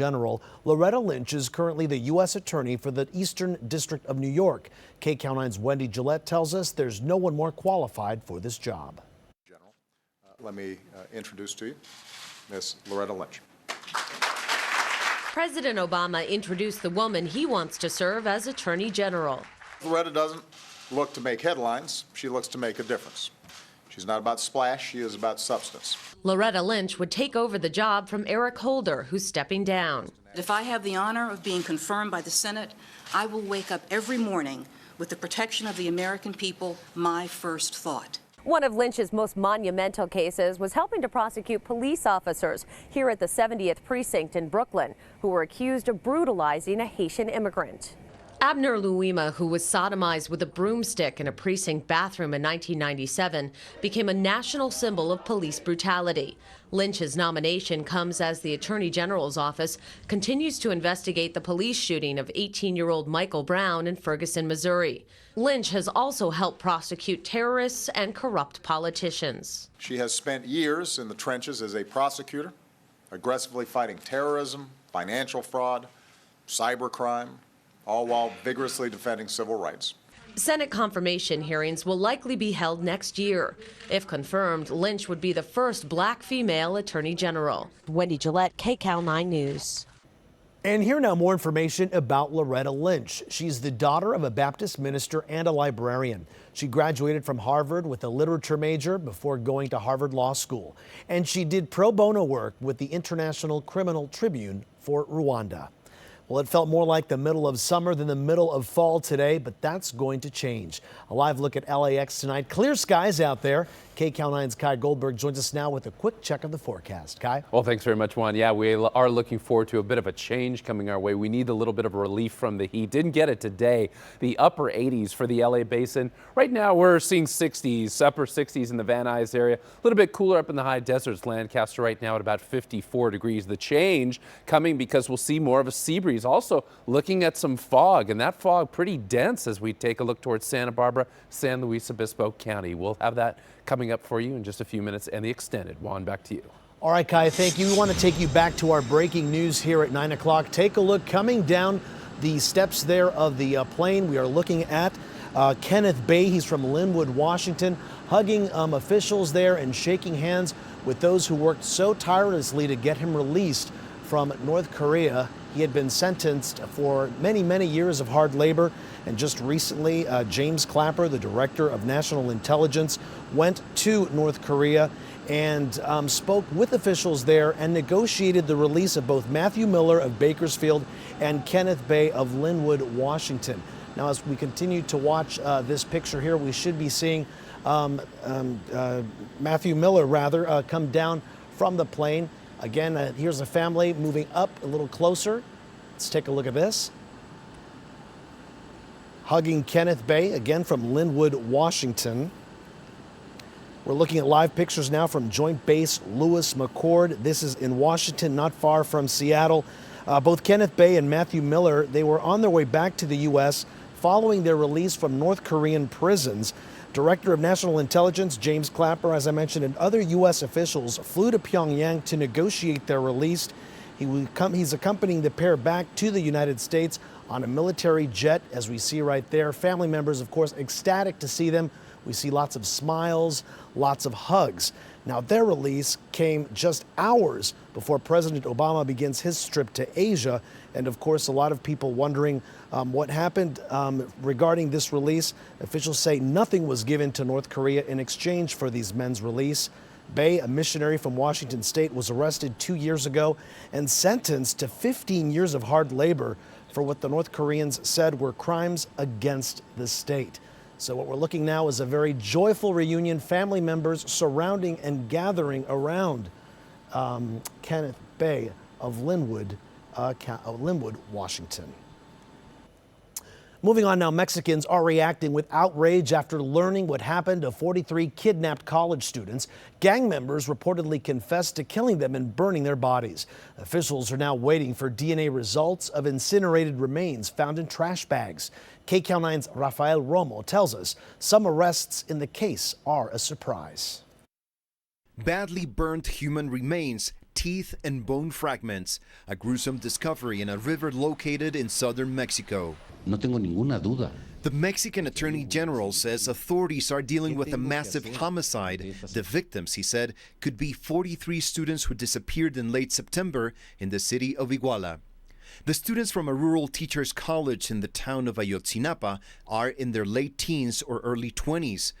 General Loretta Lynch is currently the U.S. Attorney for the Eastern District of New York. KCAL 9's Wendy Gillette tells us there's no one more qualified for this job. General, let me introduce to you Miss Loretta Lynch. President Obama introduced the woman he wants to serve as Attorney General. Loretta doesn't look to make headlines. She looks to make a difference. She's not about splash. She is about substance. Loretta Lynch would take over the job from Eric Holder, who's stepping down. If I have the honor of being confirmed by the Senate, I will wake up every morning with the protection of the American people my first thought. One of Lynch's most monumental cases was helping to prosecute police officers here at the 70th Precinct in Brooklyn who were accused of brutalizing a Haitian immigrant. Abner Louima, who was sodomized with a broomstick in a precinct bathroom in 1997, became a national symbol of police brutality. Lynch's nomination comes as the Attorney General's office continues to investigate the police shooting of 18-year-old Michael Brown in Ferguson, Missouri. Lynch has also helped prosecute terrorists and corrupt politicians. She has spent years in the trenches as a prosecutor, aggressively fighting terrorism, financial fraud, cybercrime, all while vigorously defending civil rights. Senate confirmation hearings will likely be held next year. If confirmed, Lynch would be the first black female Attorney General. Wendy Gillette, KCAL 9 News. And here now more information about Loretta Lynch. She's the daughter of a Baptist minister and a librarian. She graduated from Harvard with a literature major before going to Harvard Law School. And she did pro bono work with the International Criminal Tribune for Rwanda. Well, it felt more like the middle of summer than the middle of fall today, but that's going to change. A live look at LAX tonight. Clear skies out there. KCAL 9's Kai Goldberg joins us now with a quick check of the forecast. Kai? Well, thanks very much, Juan. Yeah, we are looking forward to a bit of a change coming our way. We need a little bit of relief from the heat. Didn't get it today. The upper 80s for the LA basin. Right now, we're seeing 60s, upper 60s in the Van Nuys area. A little bit cooler up in the high deserts. Lancaster right now at about 54 degrees. The change coming because we'll see more of a sea breeze. Also looking at some fog, and that fog pretty dense as we take a look towards Santa Barbara, San Luis Obispo County. We'll have that coming up for you in just a few minutes and the extended. Juan, back to you. All right, Kai, thank you. We want to take you back to our breaking news here at 9 o'clock. Take a look coming down the steps there of the plane. We are looking at Kenneth Bay. He's from Linwood, Washington, hugging officials there and shaking hands with those who worked so tirelessly to get him released from North Korea. He had been sentenced for many, many years of hard labor. And just recently, James Clapper, the director of national intelligence, went to North Korea and spoke with officials there and negotiated the release of both Matthew Miller of Bakersfield and Kenneth Bay of Linwood, Washington. Now, as we continue to watch this picture here, we should be seeing Matthew Miller, come down from the plane. Again, here's a family moving up a little closer. Let's take a look at this. Hugging Kenneth Bay, again from Linwood, Washington. We're looking at live pictures now from Joint Base Lewis McChord. This is in Washington, not far from Seattle. Both Kenneth Bay and Matthew Miller, they were on their way back to the U.S. following their release from North Korean prisons. Director of National Intelligence James Clapper, as I mentioned, and other U.S. officials flew to Pyongyang to negotiate their release. He's accompanying the pair back to the United States on a military jet, as we see right there. Family members, of course, ecstatic to see them. We see lots of smiles, lots of hugs. Now, their release came just hours before President Obama begins his trip to Asia. And of course, a lot of people wondering what happened regarding this release. Officials say nothing was given to North Korea in exchange for these men's release. Bay, a missionary from Washington State, was arrested 2 years ago and sentenced to 15 years of hard labor for what the North Koreans said were crimes against the state. So what we're looking now is a very joyful reunion, family members surrounding and gathering around Kenneth Bay of Linwood, Washington. Moving on now, Mexicans are reacting with outrage after learning what happened to 43 kidnapped college students. Gang members reportedly confessed to killing them and burning their bodies. Officials are now waiting for DNA results of incinerated remains found in trash bags. KCAL 9's Rafael Romo tells us some arrests in the case are a surprise. Badly burnt human remains teeth and bone fragments, a gruesome discovery in a river located in southern Mexico. No tengo ninguna duda. The Mexican Attorney General says authorities are dealing with a massive homicide. The victims, he said, could be 43 students who disappeared in late September in the city of Iguala. The students from a rural teachers' college in the town of Ayotzinapa are in their late teens or early 20s.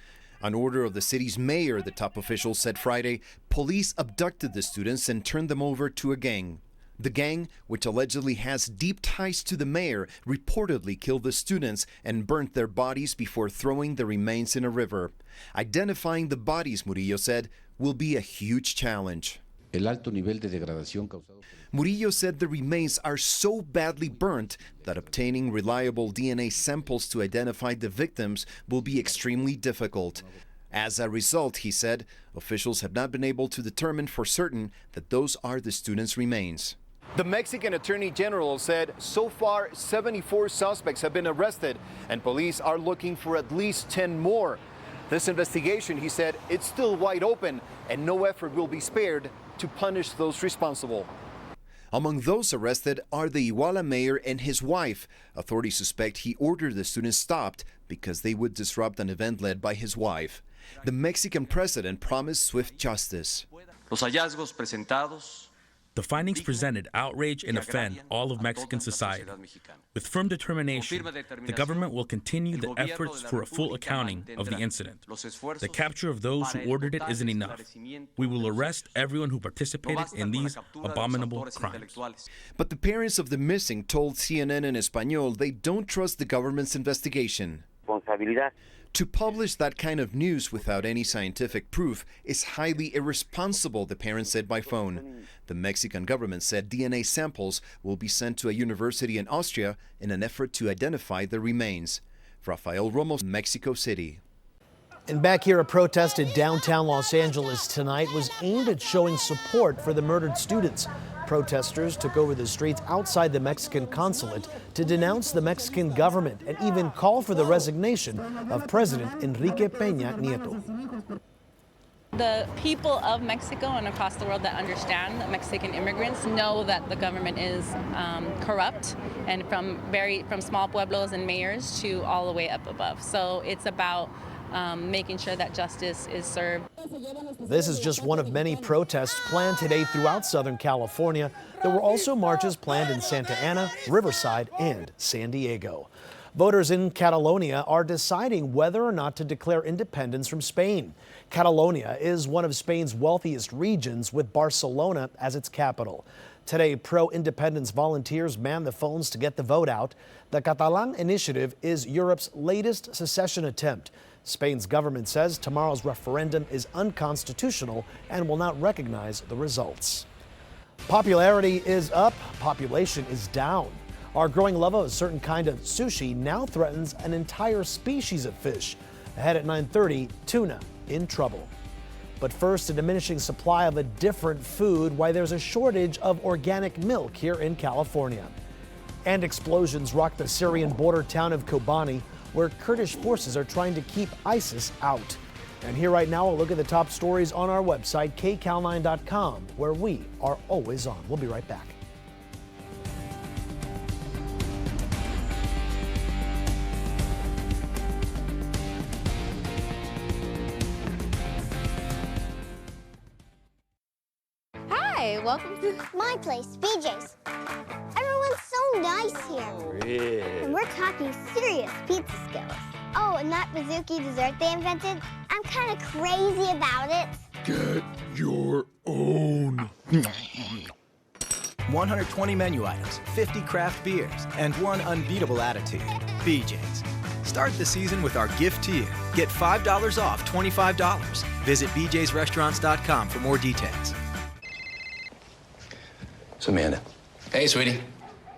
On order of the city's mayor, the top official said Friday, police abducted the students and turned them over to a gang. The gang, which allegedly has deep ties to the mayor, reportedly killed the students and burnt their bodies before throwing the remains in a river. Identifying the bodies, Murillo said, will be a huge challenge. El alto nivel de degradación causado. Murillo said the remains are so badly burnt that obtaining reliable DNA samples to identify the victims will be extremely difficult. As a result, he said, officials have not been able to determine for certain that those are the students' remains. The Mexican Attorney General said so far 74 suspects have been arrested and police are looking for at least 10 more. This investigation, he said, it's still wide open and no effort will be spared to punish those responsible. Among those arrested are the Iguala mayor and his wife. Authorities suspect he ordered the students stopped because they would disrupt an event led by his wife. The Mexican president promised swift justice. Los hallazgos presentados. The findings presented outrage and offend all of Mexican society. With firm determination, the government will continue the efforts for a full accounting of the incident. The capture of those who ordered it isn't enough. We will arrest everyone who participated in these abominable crimes. But the parents of the missing told CNN in Español they don't trust the government's investigation. To publish that kind of news without any scientific proof is highly irresponsible, the parents said by phone. The Mexican government said DNA samples will be sent to a university in Austria in an effort to identify the remains. Rafael Romo, Mexico City. And back here, a protest in downtown Los Angeles tonight was aimed at showing support for the murdered students. Protesters took over the streets outside the Mexican consulate to denounce the Mexican government and even call for the resignation of President Enrique Peña Nieto. The people of Mexico and across the world that understand that Mexican immigrants know that the government is corrupt, and from small pueblos and mayors to all the way up above. So it's about making sure that justice is served. This is just one of many protests planned today throughout Southern California. There were also marches planned in Santa Ana, Riverside, and San Diego. Voters in Catalonia are deciding whether or not to declare independence from Spain. Catalonia is one of Spain's wealthiest regions, with Barcelona as its capital. Today, pro-independence volunteers manned the phones to get the vote out. The Catalan Initiative is Europe's latest secession attempt. Spain's government says tomorrow's referendum is unconstitutional and will not recognize the results. Popularity is up, population is down. Our growing love of a certain kind of sushi now threatens an entire species of fish. Ahead at 9:30, tuna in trouble. But first, a diminishing supply of a different food, why there's a shortage of organic milk here in California. And explosions rock the Syrian border town of Kobani, where Kurdish forces are trying to keep ISIS out. And here right now, a look at the top stories on our website, KCAL9.com, where we are always on. We'll be right back. Hi, welcome to my place, BJ's. Everyone's so nice here. Yeah. And we're talking serious pizza skills. Oh, and that Mizuki dessert they invented, I'm kind of crazy about it. Get your own. 120 menu items, 50 craft beers, and one unbeatable attitude. BJ's. Start the season with our gift to you. Get $5 off $25. Visit bjsrestaurants.com for more details. It's Amanda. Hey, sweetie.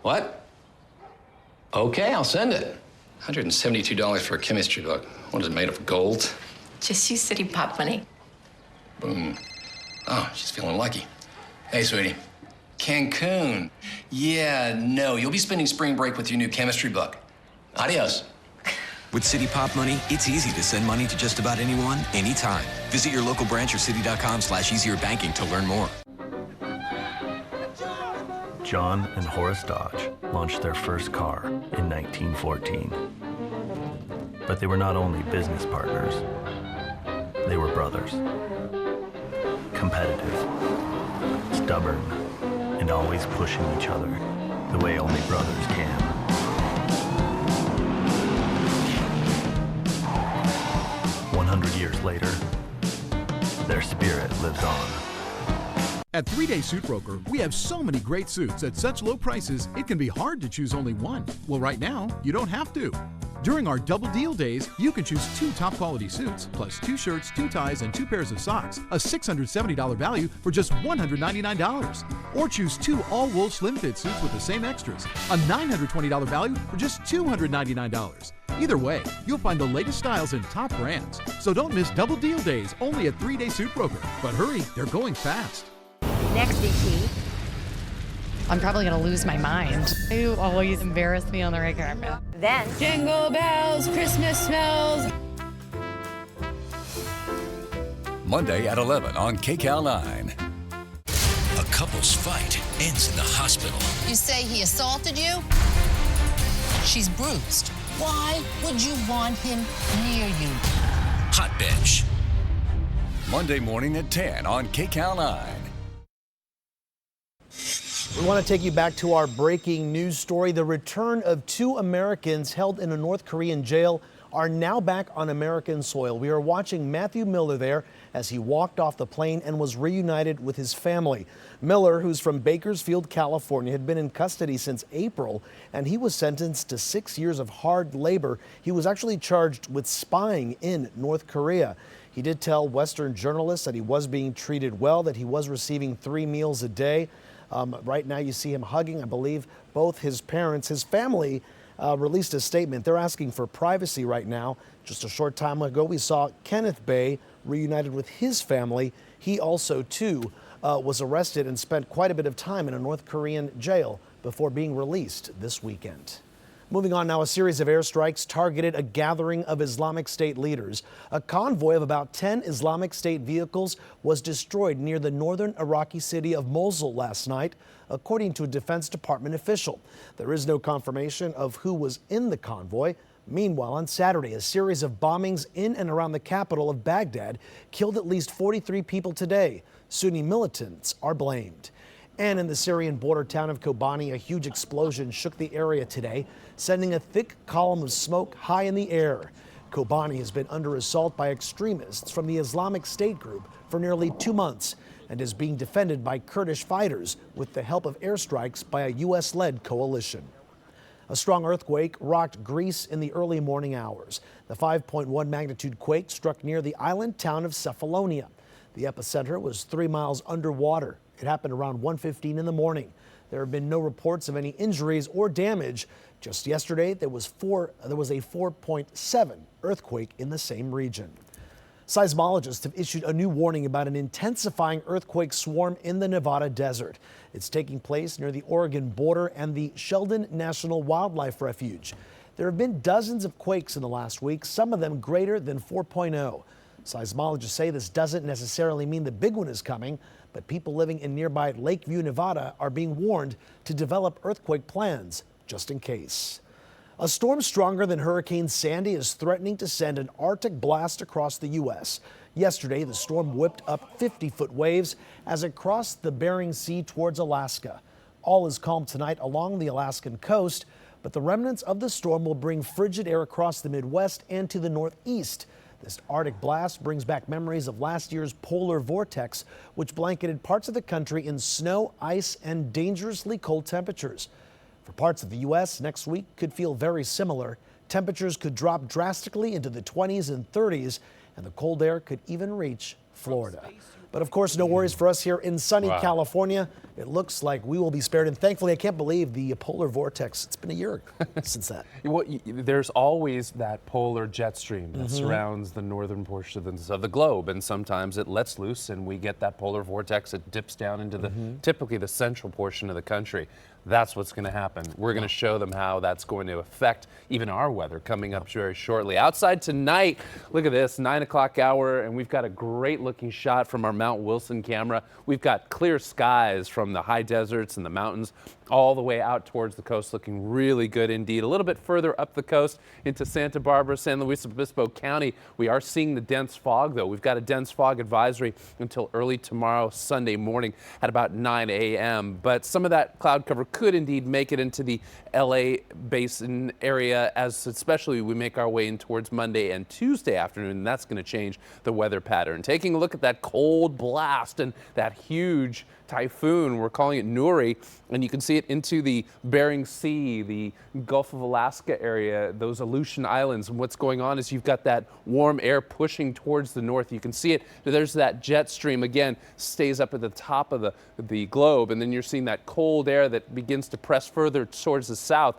What? Okay, I'll send it. $172 for a chemistry book. What is it, made of gold? Just use City Pop money. Boom. Oh, she's feeling lucky. Hey, sweetie. Cancun. Yeah, no, you'll be spending spring break with your new chemistry book. Adios. With City Pop Money, it's easy to send money to just about anyone, anytime. Visit your local branch or citi.com/easierbanking to learn more. John and Horace Dodge launched their first car in 1914. But they were not only business partners, they were brothers. Competitive, stubborn, and always pushing each other the way only brothers can. Years later, their spirit lives on. At 3-Day Suit Broker, we have so many great suits at such low prices, it can be hard to choose only one. Well, right now, you don't have to. During our double deal days, you can choose 2 top quality suits, plus 2 shirts, 2 ties, and 2 pairs of socks, a $670 value for just $199. Or choose 2 all-wool slim fit suits with the same extras, a $920 value for just $299. Either way, you'll find the latest styles and top brands. So don't miss double deal days only at 3-Day Suit Broker. But hurry, they're going fast. Next, ET. I'm probably going to lose my mind. You always embarrass me on the red carpet. Then, Jingle bells, Christmas smells. Monday at 11 on KCAL 9. A couple's fight ends in the hospital. You say he assaulted you? She's bruised. Why would you want him near you? Hot Bench. Monday morning at 10 on KCAL 9. We want to take you back to our breaking news story. The return of 2 Americans held in a North Korean jail are now back on American soil. We are watching Matthew Miller there as he walked off the plane and was reunited with his family. Miller, who's from Bakersfield, California, had been in custody since April, and he was sentenced to 6 years of hard labor. He was actually charged with spying in North Korea. He did tell Western journalists that he was being treated well, that he was receiving 3 meals a day. Right now you see him hugging, I believe, both his parents. His family released a statement. They're asking for privacy right now. Just a short time ago, we saw Kenneth Bay reunited with his family. He also, too, was arrested and spent quite a bit of time in a North Korean jail before being released this weekend. Moving on now, a series of airstrikes targeted a gathering of Islamic State leaders. A convoy of about 10 Islamic State vehicles was destroyed near the northern Iraqi city of Mosul last night, according to a Defense Department official. There is no confirmation of who was in the convoy. Meanwhile, on Saturday, a series of bombings in and around the capital of Baghdad killed at least 43 people today. Sunni militants are blamed. And in the Syrian border town of Kobani, a huge explosion shook the area today, sending a thick column of smoke high in the air. Kobani has been under assault by extremists from the Islamic State group for nearly 2 months and is being defended by Kurdish fighters with the help of airstrikes by a U.S.-led coalition. A strong earthquake rocked Greece in the early morning hours. The 5.1 magnitude quake struck near the island town of Cephalonia. The epicenter was 3 miles underwater. It happened around 1:15 in the morning. There have been no reports of any injuries or damage. Just yesterday, there was a 4.7 earthquake in the same region. Seismologists have issued a new warning about an intensifying earthquake swarm in the Nevada desert. It's taking place near the Oregon border and the Sheldon National Wildlife Refuge. There have been dozens of quakes in the last week, some of them greater than 4.0. Seismologists say this doesn't necessarily mean the big one is coming, but people living in nearby Lakeview, Nevada are being warned to develop earthquake plans just in case. A storm stronger than Hurricane Sandy is threatening to send an Arctic blast across the U.S. Yesterday, the storm whipped up 50-foot waves as it crossed the Bering Sea towards Alaska. All is calm tonight along the Alaskan coast, but the remnants of the storm will bring frigid air across the Midwest and to the Northeast. This Arctic blast brings back memories of last year's polar vortex, which blanketed parts of the country in snow, ice, and dangerously cold temperatures. For parts of the U.S., next week could feel very similar. Temperatures could drop drastically into the 20s and 30s, and the cold air could even reach Florida. But of course, no worries for us here in sunny California. It looks like we will be spared. And thankfully, I can't believe the polar vortex. It's been a year since that. Well, there's always that polar jet stream that surrounds the northern portions of the globe. And sometimes it lets loose and we get that polar vortex. It dips down into typically the central portion of the country. That's what's going to happen. We're going to show them how that's going to affect even our weather coming up very shortly. Outside tonight, look at this, 9 o'clock hour, and we've got a great looking shot from our Mount Wilson camera. We've got clear skies from the high deserts and the mountains all the way out towards the coast, looking really good indeed. A little bit further up the coast into Santa Barbara, San Luis Obispo County, we are seeing the dense fog, though. We've got a dense fog advisory until early tomorrow, Sunday morning at about 9 a.m. But some of that cloud cover could indeed make it into the LA basin area, as especially we make our way in towards Monday and Tuesday afternoon, and that's going to change the weather pattern. Taking a look at that cold blast and that huge typhoon, we're calling it Nuri, and you can see it into the Bering Sea, the Gulf of Alaska area, those Aleutian Islands. And what's going on is you've got that warm air pushing towards the north. You can see it. There's that jet stream, again, stays up at the top of the globe, and then you're seeing that cold air that begins to press further towards the south.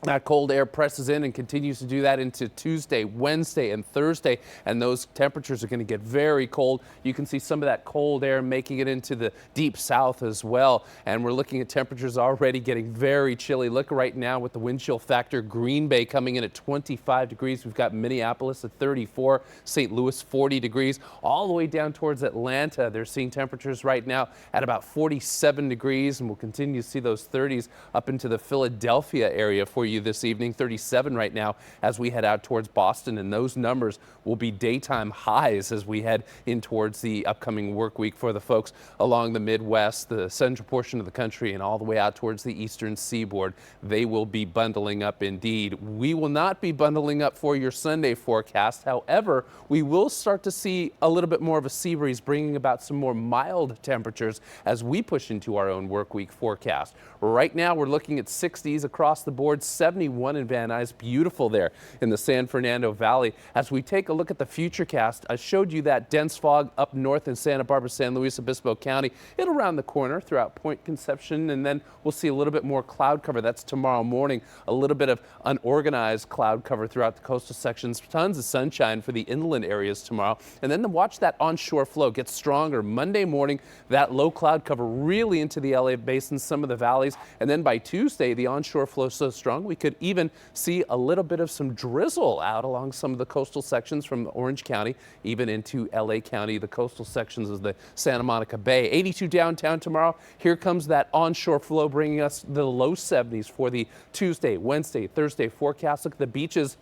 That cold air presses in and continues to do that into Tuesday, Wednesday, and Thursday, and those temperatures are going to get very cold. You can see some of that cold air making it into the deep south as well, and we're looking at temperatures already getting very chilly. Look right now with the wind chill factor, Green Bay coming in at 25 degrees. We've got Minneapolis at 34, St. Louis 40 degrees, all the way down towards Atlanta. They're seeing temperatures right now at about 47 degrees, and we'll continue to see those 30s up into the Philadelphia area for you this evening. 37 right now as we head out towards Boston, and those numbers will be daytime highs as we head in towards the upcoming work week for the folks along the Midwest, the central portion of the country, and all the way out towards the eastern seaboard. They will be bundling up indeed. We will not be bundling up for your Sunday forecast. However, we will start to see a little bit more of a sea breeze, bringing about some more mild temperatures as we push into our own work week forecast. Right now we're looking at 60s across the board, 71 in Van Nuys, beautiful there in the San Fernando Valley. As we take a look at the futurecast, I showed you that dense fog up north in Santa Barbara, San Luis Obispo County. It'll round the corner throughout Point Conception, and then we'll see a little bit more cloud cover. That's tomorrow morning. A little bit of unorganized cloud cover throughout the coastal sections. Tons of sunshine for the inland areas tomorrow. And then to watch that onshore flow get stronger. Monday morning, that low cloud cover really into the LA basin, some of the valleys. And then by Tuesday, the onshore flow so strong, we could even see a little bit of some drizzle out along some of the coastal sections from Orange County, even into LA County, the coastal sections of the Santa Monica Bay. 82 downtown tomorrow. Here comes that onshore flow bringing us the low 70s for the Tuesday, Wednesday, Thursday forecast. Look at the beaches.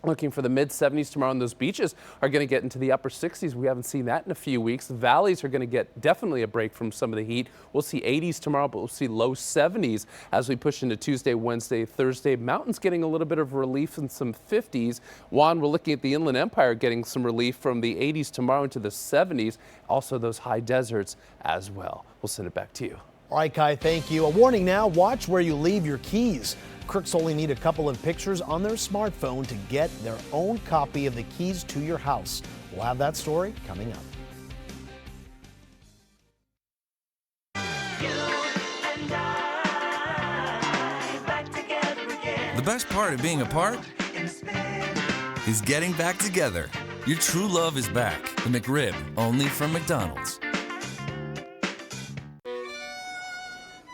Looking for the mid-70s tomorrow, and those beaches are going to get into the upper 60s. We haven't seen that in a few weeks. The valleys are going to get definitely a break from some of the heat. We'll see 80s tomorrow, but we'll see low 70s as we push into Tuesday, Wednesday, Thursday. Mountains getting a little bit of relief in some 50s. Juan, we're looking at the Inland Empire getting some relief from the 80s tomorrow into the 70s. Also those high deserts as well. We'll send it back to you. All right, Kai, thank you. A warning now, watch where you leave your keys. Crooks only need a couple of pictures on their smartphone to get their own copy of the keys to your house. We'll have that story coming up. The best part of being apart is getting back together. Your true love is back. The McRib, only from McDonald's.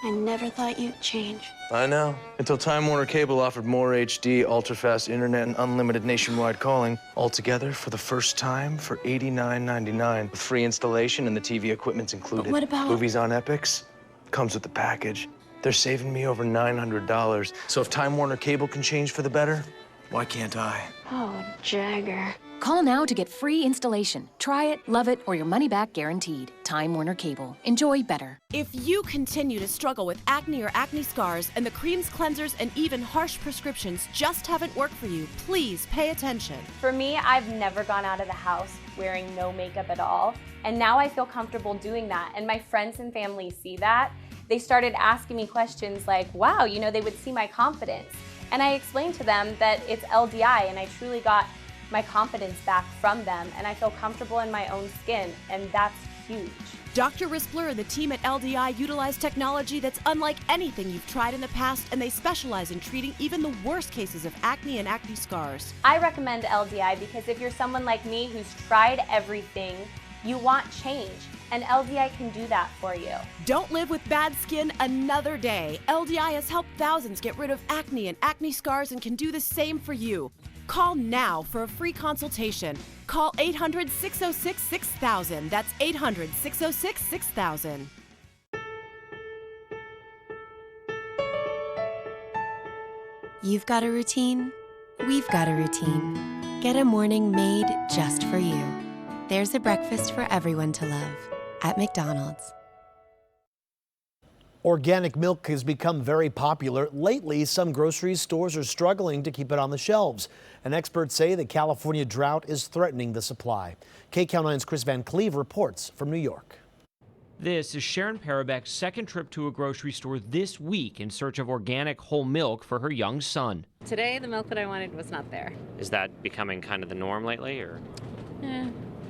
I never thought you'd change. I know. Until Time Warner Cable offered more HD, ultra-fast internet, and unlimited nationwide calling, all together for the first time for $89.99, with free installation and the TV equipment's included. But what about movies on Epics? Comes with the package. They're saving me over $900. So if Time Warner Cable can change for the better, why can't I? Oh, Jagger. Call now to get free installation. Try it, love it, or your money back guaranteed. Time Warner Cable. Enjoy better. If you continue to struggle with acne or acne scars and the creams, cleansers, and even harsh prescriptions just haven't worked for you, please pay attention. For me, I've never gone out of the house wearing no makeup at all, and now I feel comfortable doing that, and my friends and family see that. They started asking me questions like, wow, you know, they would see my confidence. And I explained to them that it's LDI, and I truly got my confidence back from them, and I feel comfortable in my own skin, and that's huge. Dr. Rispler and the team at LDI utilize technology that's unlike anything you've tried in the past, and they specialize in treating even the worst cases of acne and acne scars. I recommend LDI because if you're someone like me who's tried everything, you want change, and LDI can do that for you. Don't live with bad skin another day. LDI has helped thousands get rid of acne and acne scars and can do the same for you. Call now for a free consultation. Call 800-606-6000. That's 800-606-6000. You've got a routine. We've got a routine. Get a morning made just for you. There's a breakfast for everyone to love at McDonald's. Organic milk has become very popular. Lately, some grocery stores are struggling to keep it on the shelves. And experts say the California drought is threatening the supply. KCAL 9's Chris Van Cleve reports from New York. This is Sharon Parabek's second trip to a grocery store this week in search of organic whole milk for her young son. Today, the milk that I wanted was not there. Is that becoming kind of the norm lately, or?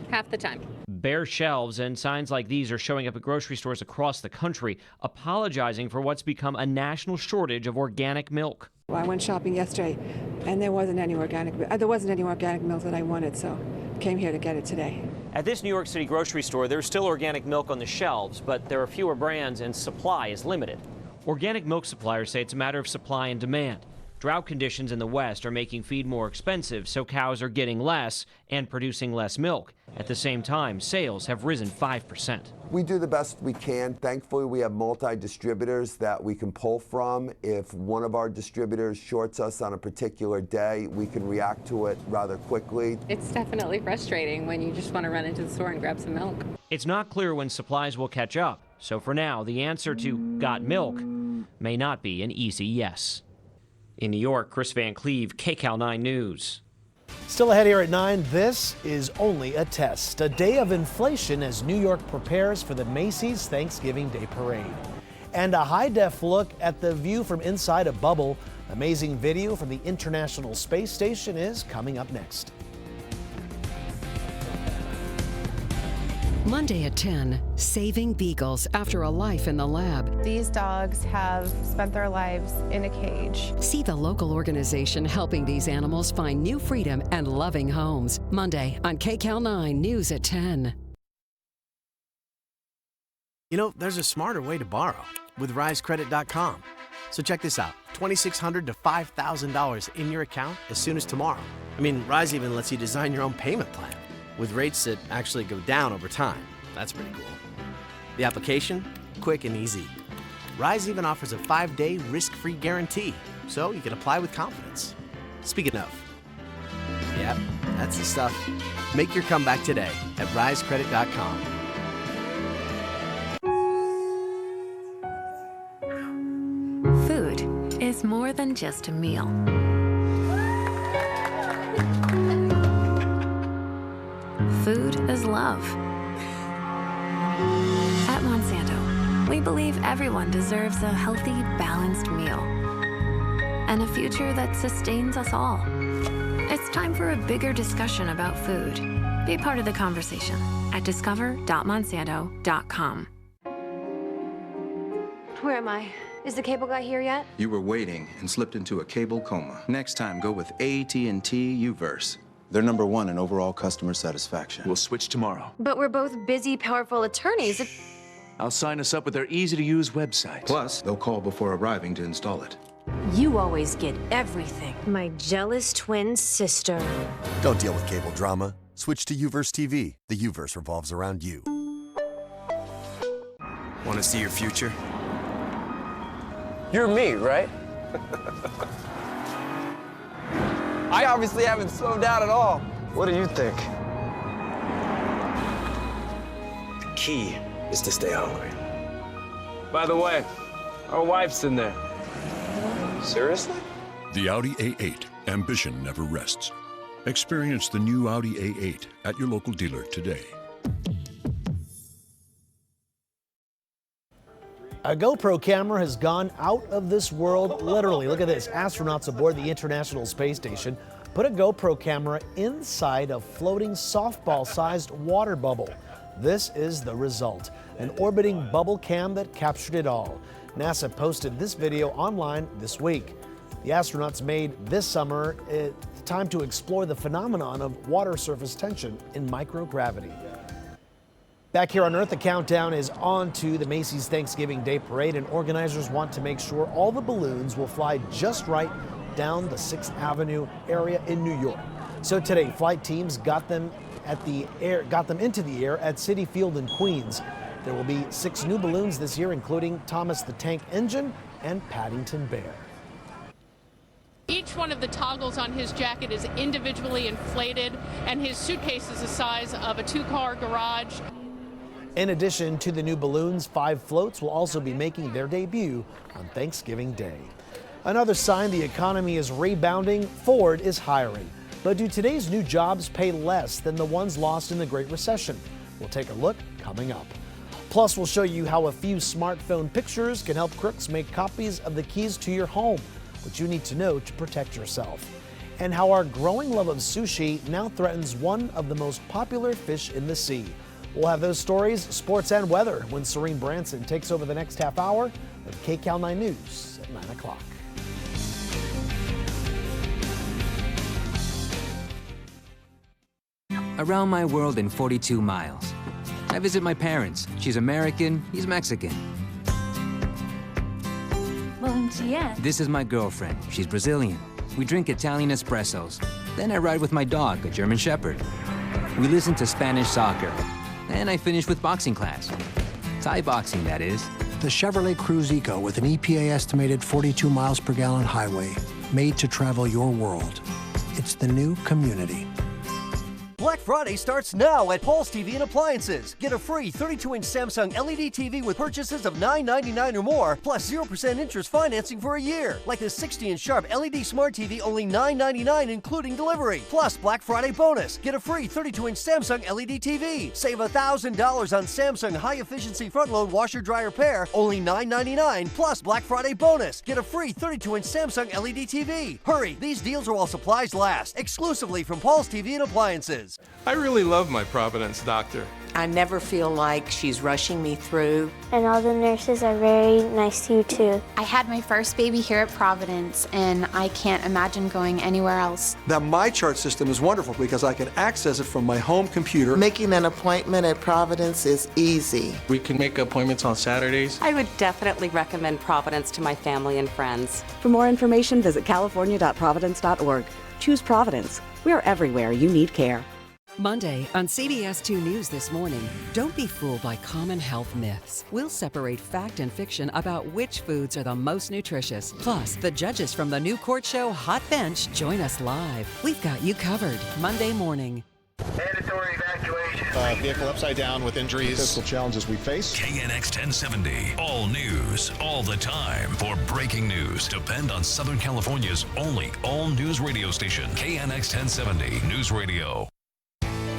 Half the time. Bare shelves and signs like these are showing up at grocery stores across the country, apologizing for what's become a national shortage of organic milk. Well, I went shopping yesterday, and there wasn't any organic milk that I wanted, so I came here to get it today. At this New York City grocery store, there's still organic milk on the shelves, but there are fewer brands and supply is limited. Organic milk suppliers say it's a matter of supply and demand. Drought conditions in the West are making feed more expensive, so cows are getting less and producing less milk. At the same time, sales have risen 5%. We do the best we can. Thankfully, we have multi-distributors that we can pull from. If one of our distributors shorts us on a particular day, we can react to it rather quickly. It's definitely frustrating when you just want to run into the store and grab some milk. It's not clear when supplies will catch up, so for now, the answer to "got milk" may not be an easy yes. In New York, Chris Van Cleve, KCAL 9 News. Still ahead here at 9, this is only a test. A day of inflation as New York prepares for the Macy's Thanksgiving Day Parade. And a high-def look at the view from inside a bubble. Amazing video from the International Space Station is coming up next. Monday at 10, saving beagles after a life in the lab. These dogs have spent their lives in a cage. See the local organization helping these animals find new freedom and loving homes. Monday on KCAL 9 News at 10. You know, there's a smarter way to borrow with RiseCredit.com. So check this out, $2,600 to $5,000 in your account as soon as tomorrow. I mean, Rise even lets you design your own payment plan, with rates that actually go down over time. That's pretty cool. The application, quick and easy. Rise even offers a 5-day risk-free guarantee, so you can apply with confidence. Speaking of, yep, that's the stuff. Make your comeback today at risecredit.com. Food is more than just a meal. Food is love. At Monsanto, we believe everyone deserves a healthy, balanced meal and a future that sustains us all. It's time for a bigger discussion about food. Be part of the conversation at discover.monsanto.com. Where am I? Is the cable guy here yet? You were waiting and slipped into a cable coma. Next time, go with AT&T Uverse. They're #1 in overall customer satisfaction. We'll switch tomorrow. But we're both busy, powerful attorneys. I'll sign us up with their easy-to-use website. Plus, they'll call before arriving to install it. You always get everything. My jealous twin sister. Don't deal with cable drama. Switch to Uverse TV. The Uverse revolves around you. Want to see your future? You're me, right? I obviously haven't slowed down at all. What do you think? The key is to stay hungry. By the way, our wife's in there. Seriously? The Audi A8. Ambition never rests. Experience the new Audi A8 at your local dealer today. A GoPro camera has gone out of this world, literally. Look at this. Astronauts aboard the International Space Station put a GoPro camera inside a floating softball-sized water bubble. This is the result, an orbiting bubble cam that captured it all. NASA posted this video online this week. The astronauts made this summer time to explore the phenomenon of water surface tension in microgravity. Back here on Earth, the countdown is on to the Macy's Thanksgiving Day Parade, and organizers want to make sure all the balloons will fly just right down the 6th Avenue area in New York. So today, flight teams got them into the air at Citi Field in Queens. There will be 6 new balloons this year, including Thomas the Tank Engine and Paddington Bear. Each one of the toggles on his jacket is individually inflated, and his suitcase is the size of a 2-car garage. In addition to the new balloons, 5 floats will also be making their debut on Thanksgiving Day. Another sign the economy is rebounding, Ford is hiring. But do today's new jobs pay less than the ones lost in the Great Recession? We'll take a look coming up. Plus, we'll show you how a few smartphone pictures can help crooks make copies of the keys to your home, what you need to know to protect yourself. And how our growing love of sushi now threatens one of the most popular fish in the sea. We'll have those stories, sports, and weather when Serene Branson takes over the next half hour of KCAL 9 News at 9 o'clock. Around my world in 42 miles. I visit my parents. She's American, he's Mexican. Bom dia. This is my girlfriend. She's Brazilian. We drink Italian espressos. Then I ride with my dog, a German Shepherd. We listen to Spanish soccer. And I finish with boxing class. Thai boxing, that is. The Chevrolet Cruze Eco with an EPA estimated 42 miles per gallon highway, made to travel your world. It's the new community. Black Friday starts now at Paul's TV and Appliances. Get a free 32-inch Samsung LED TV with purchases of $9.99 or more, plus 0% interest financing for a year. Like this 60-inch Sharp LED Smart TV, only $9.99 including delivery. Plus Black Friday bonus. Get a free 32-inch Samsung LED TV. Save $1,000 on Samsung high-efficiency front-load washer-dryer pair, only $9.99. Plus Black Friday bonus. Get a free 32-inch Samsung LED TV. Hurry, these deals are while supplies last. Exclusively from Paul's TV and Appliances. I really love my Providence doctor. I never feel like she's rushing me through. And all the nurses are very nice to you too. I had my first baby here at Providence, and I can't imagine going anywhere else. The MyChart system is wonderful because I can access it from my home computer. Making an appointment at Providence is easy. We can make appointments on Saturdays. I would definitely recommend Providence to my family and friends. For more information, visit california.providence.org. Choose Providence. We are everywhere you need care. Monday on CBS 2 News this morning, don't be fooled by common health myths. We'll separate fact and fiction about which foods are the most nutritious. Plus, the judges from the new court show Hot Bench join us live. We've got you covered Monday morning. Mandatory evacuation. Vehicle upside down with injuries. Physical challenges we face. KNX 1070. All news, all the time. For breaking news, depend on Southern California's only all-news radio station. KNX 1070 News Radio.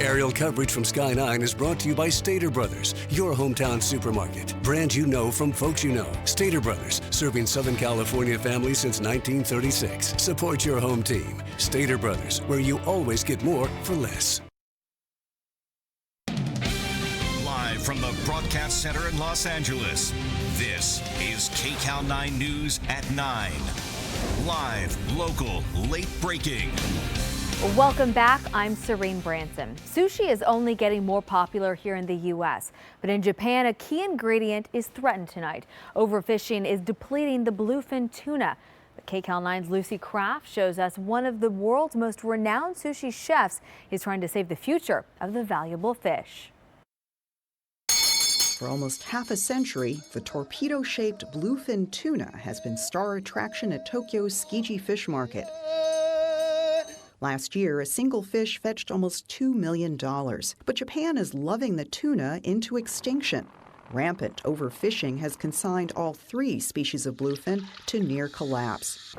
Aerial coverage from Sky 9 is brought to you by Stater Brothers, your hometown supermarket. Brand you know from folks you know. Stater Brothers, serving Southern California families since 1936. Support your home team. Stater Brothers, where you always get more for less. Live from the Broadcast Center in Los Angeles, this is KCAL 9 News at 9. Live, local, late breaking. Welcome back. I'm Serene Branson. Sushi is only getting more popular here in the U.S., but in Japan, a key ingredient is threatened tonight. Overfishing is depleting the bluefin tuna. But KCAL 9's Lucy Kraft shows us one of the world's most renowned sushi chefs is trying to save the future of the valuable fish. For almost half a century, the torpedo-shaped bluefin tuna has been star attraction at Tokyo's Tsukiji Fish Market. Last year, a single fish fetched almost $2 million. But Japan is loving the tuna into extinction. Rampant overfishing has consigned all 3 species of bluefin to near collapse.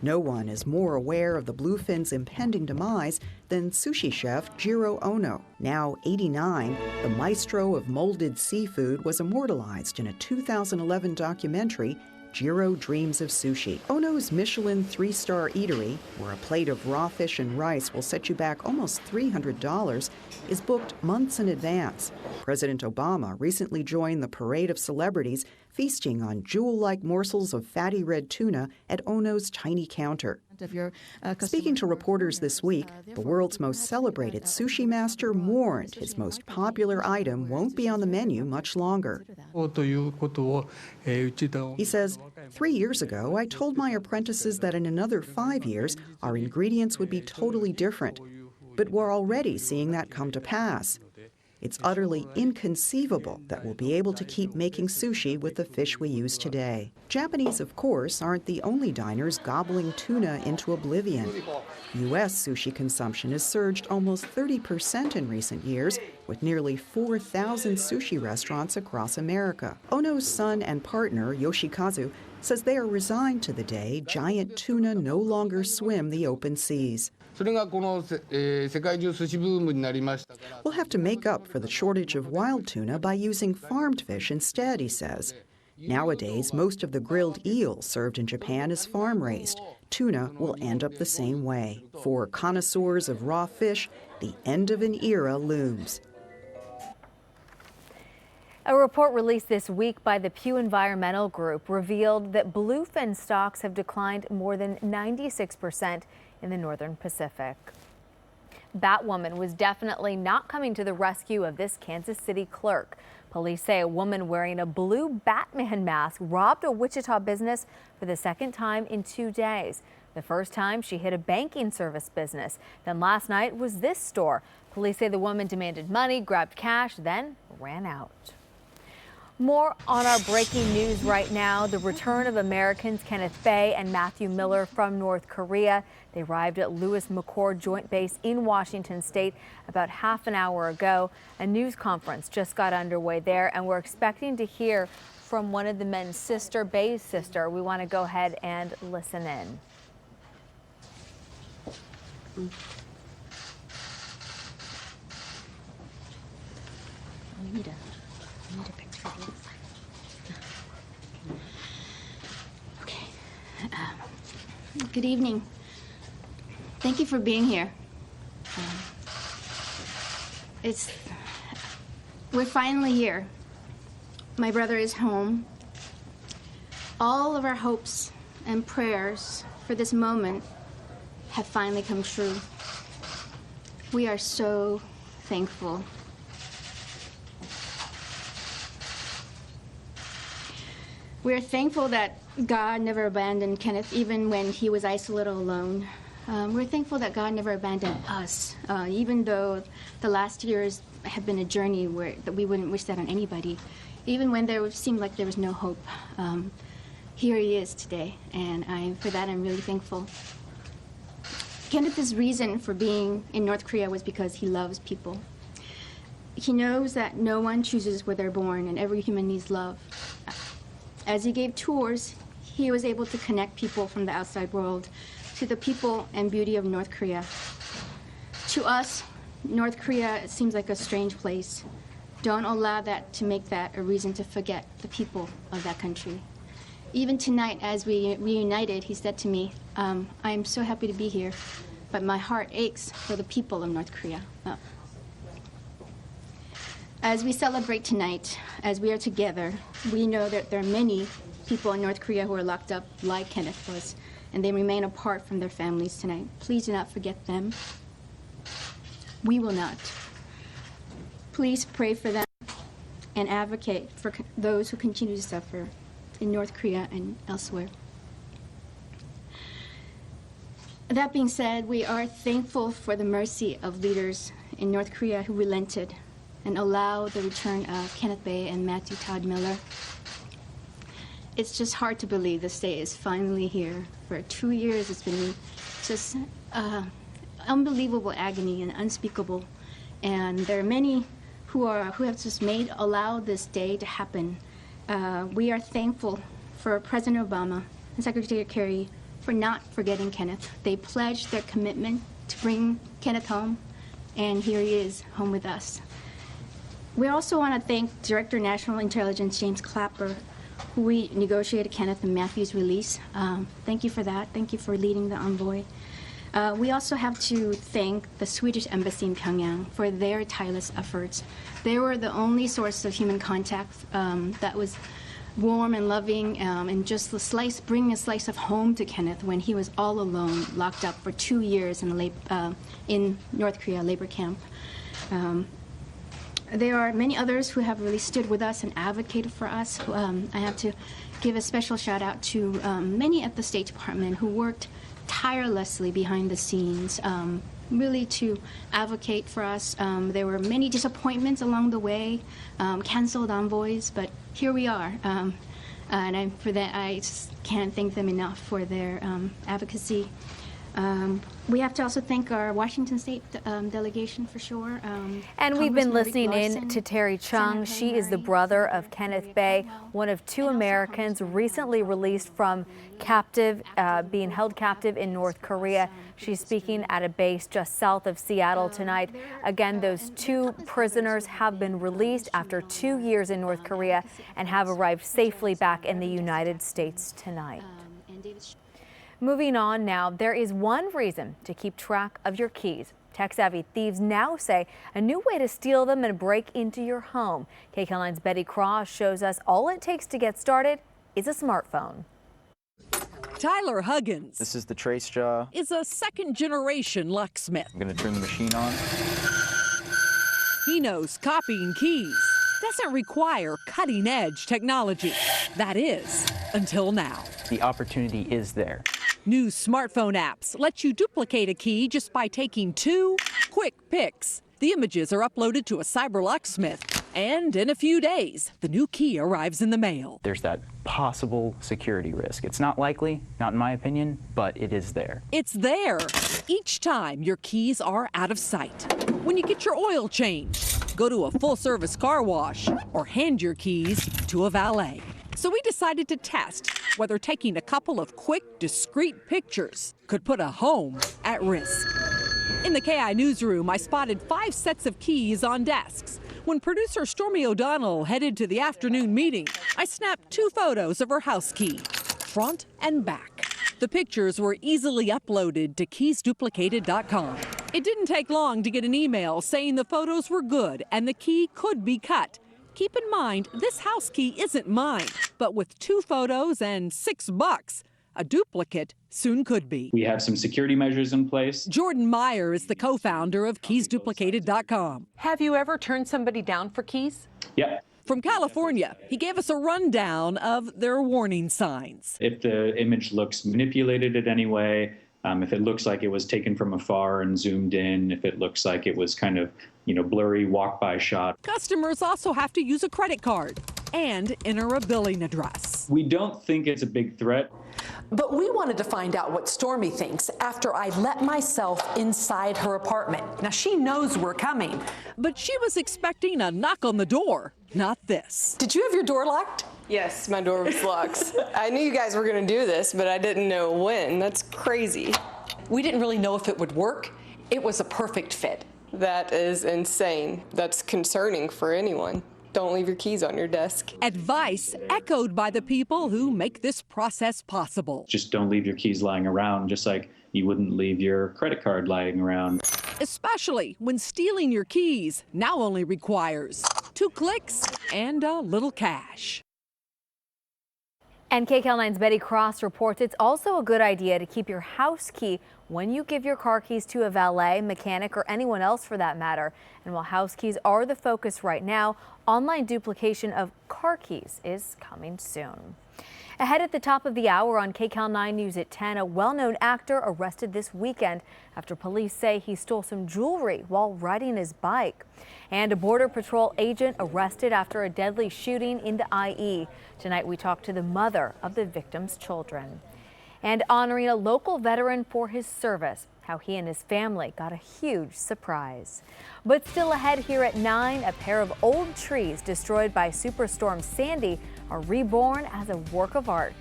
No one is more aware of the bluefin's impending demise than sushi chef Jiro Ono. Now 89, the maestro of molded seafood was immortalized in a 2011 documentary, Jiro Dreams of Sushi. Ono's Michelin 3-star eatery, where a plate of raw fish and rice will set you back almost $300, is booked months in advance. President Obama recently joined the parade of celebrities feasting on jewel-like morsels of fatty red tuna at Ono's tiny counter. Speaking to reporters this week, the world's most celebrated sushi master warned his most popular item won't be on the menu much longer. He says, 3 years ago, I told my apprentices that in another 5 years, our ingredients would be totally different. But we're already seeing that come to pass. It's utterly inconceivable that we'll be able to keep making sushi with the fish we use today. Japanese, of course, aren't the only diners gobbling tuna into oblivion. U.S. sushi consumption has surged almost 30% in recent years, with nearly 4,000 sushi restaurants across America. Ono's son and partner, Yoshikazu, says they are resigned to the day giant tuna no longer swim the open seas. We'll have to make up for the shortage of wild tuna by using farmed fish instead, he says. Nowadays, most of the grilled eel served in Japan is farm-raised. Tuna will end up the same way. For connoisseurs of raw fish, the end of an era looms. A report released this week by the Pew Environmental Group revealed that bluefin stocks have declined more than 96% in the northern Pacific. Batwoman was definitely not coming to the rescue of this Kansas City clerk. Police say a woman wearing a blue Batman mask robbed a Wichita business for the second time in 2 days. The first time she hit a banking service business. Then last night was this store. Police say the woman demanded money, grabbed cash, then ran out. More on our breaking news right now. The return of Americans Kenneth Bae and Matthew Miller from North Korea. They arrived at Lewis McChord Joint Base in Washington State about half an hour ago. A news conference just got underway there, and we're expecting to hear from one of the men's sister, Bae's sister. We want to go ahead and listen in. We need a picture of this. Okay. Good evening. Thank you for being here. We're finally here. My brother is home. All of our hopes and prayers for this moment have finally come true. We are so thankful. We're thankful that God never abandoned Kenneth, even when he was isolated alone. We're thankful that God never abandoned us, even though the last years have been a journey that we wouldn't wish that on anybody. Even when there seemed like there was no hope, here he is today, and for that I'm really thankful. Kenneth's reason for being in North Korea was because he loves people. He knows that no one chooses where they're born, and every human needs love. As he gave tours, he was able to connect people from the outside world to the people and beauty of North Korea. To us, North Korea seems like a strange place. Don't allow that to make that a reason to forget the people of that country. Even tonight, as we reunited, he said to me, I am so happy to be here, but my heart aches for the people of North Korea. As we celebrate tonight, as we are together, we know that there are many people in North Korea who are locked up like Kenneth was, and they remain apart from their families tonight. Please do not forget them. We will not. Please pray for them and advocate for those who continue to suffer in North Korea and elsewhere. That being said, we are thankful for the mercy of leaders in North Korea who relented and allowed the return of Kenneth Bae and Matthew Todd Miller. It's just hard to believe this day is finally here. For 2 years, it's been just unbelievable agony and unspeakable. And there are many who have just allowed this day to happen. We are thankful for President Obama and Secretary Kerry for not forgetting Kenneth. They pledged their commitment to bring Kenneth home, and here he is, home with us. We also want to thank Director of National Intelligence James Clapper, who we negotiated Kenneth and Matthew's release. Thank you for that. Thank you for leading the envoy. We also have to thank the Swedish Embassy in Pyongyang for their tireless efforts. They were the only source of human contact that was warm and loving, and just bringing a slice of home to Kenneth when he was all alone, locked up for 2 years in North Korea labor camp. There are many others who have really stood with us and advocated for us. I have to give a special shout out to many at the State Department who worked tirelessly behind the scenes, really to advocate for us. There were many disappointments along the way, canceled envoys, but here we are. For that, I just can't thank them enough for their advocacy. We have to also thank our Washington State delegation for sure. And we've been Congressman Rick listening in Larson, to Terry Chung. She is the brother of Kenneth Bae, one of 2 Americans recently released from being held captive in North Korea. She's speaking at a base just south of Seattle tonight. Again, those 2 prisoners have been released after 2 years in North Korea and have arrived safely back in the United States tonight. Moving on now, there is one reason to keep track of your keys. Tech-savvy thieves now say a new way to steal them and break into your home. KCAL 9's Betty Cross shows us all it takes to get started is a smartphone. Tyler Huggins. This is the trace jaw. Is a second-generation locksmith. I'm going to turn the machine on. He knows copying keys doesn't require cutting-edge technology. That is, until now. The opportunity is there. New smartphone apps let you duplicate a key just by taking 2 quick pics. The images are uploaded to a cyber locksmith, and in a few days, the new key arrives in the mail. There's that possible security risk. It's not likely, not in my opinion, but it is there. It's there each time your keys are out of sight. When you get your oil changed, go to a full-service car wash, or hand your keys to a valet. So we decided to test whether taking a couple of quick, discreet pictures could put a home at risk. In the KI newsroom, I spotted 5 sets of keys on desks. When producer Stormy O'Donnell headed to the afternoon meeting, I snapped 2 photos of her house key, front and back. The pictures were easily uploaded to keysduplicated.com. It didn't take long to get an email saying the photos were good and the key could be cut. Keep in mind, this house key isn't mine, but with 2 photos and $6, a duplicate soon could be. We have some security measures in place. Jordan Meyer is the co-founder of keysduplicated.com. Have you ever turned somebody down for keys? Yep. From California, he gave us a rundown of their warning signs. If the image looks manipulated in any way, if it looks like it was taken from afar and zoomed in, if it looks like it was kind of, blurry walk-by shot. Customers also have to use a credit card and enter a billing address. We don't think it's a big threat. But we wanted to find out what Stormy thinks after I let myself inside her apartment. Now, she knows we're coming. But she was expecting a knock on the door, not this. Did you have your door locked? Yes, my door was locked. I knew you guys were going to do this, but I didn't know when. That's crazy. We didn't really know if it would work. It was a perfect fit. That is insane. That's concerning for anyone. Don't leave your keys on your desk. Advice echoed by the people who make this process possible. Just don't leave your keys lying around, just like you wouldn't leave your credit card lying around. Especially when stealing your keys now only requires 2 clicks and a little cash. And KCAL 9's Betty Cross reports it's also a good idea to keep your house key when you give your car keys to a valet, mechanic, or anyone else for that matter. And while house keys are the focus right now, online duplication of car keys is coming soon. Ahead at the top of the hour on KCAL 9 News at 10, a well-known actor arrested this weekend after police say he stole some jewelry while riding his bike. And a Border Patrol agent arrested after a deadly shooting into IE. Tonight we talk to the mother of the victim's children. And honoring a local veteran for his service, how he and his family got a huge surprise. But still ahead here at 9, a pair of old trees destroyed by Superstorm Sandy are reborn as a work of art.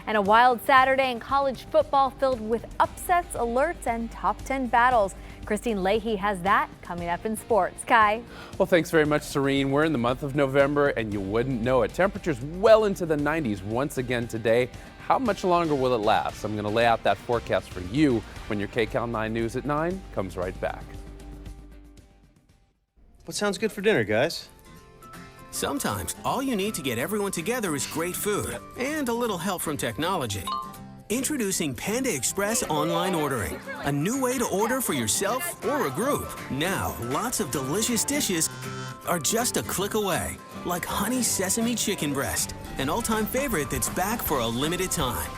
And a wild Saturday in college football filled with upsets, alerts, and top 10 battles. Christine Leahy has that coming up in sports. Kai? Well, thanks very much, Serene. We're in the month of November, and you wouldn't know it. Temperatures well into the 90s once again today. How much longer will it last? I'm going to lay out that forecast for you when your KCAL 9 News at 9 comes right back. What sounds good for dinner, guys? Sometimes all you need to get everyone together is great food and a little help from technology. Introducing Panda Express online ordering, a new way to order for yourself or a group. Now, lots of delicious dishes are just a click away, like honey sesame chicken breast, an all-time favorite that's back for a limited time.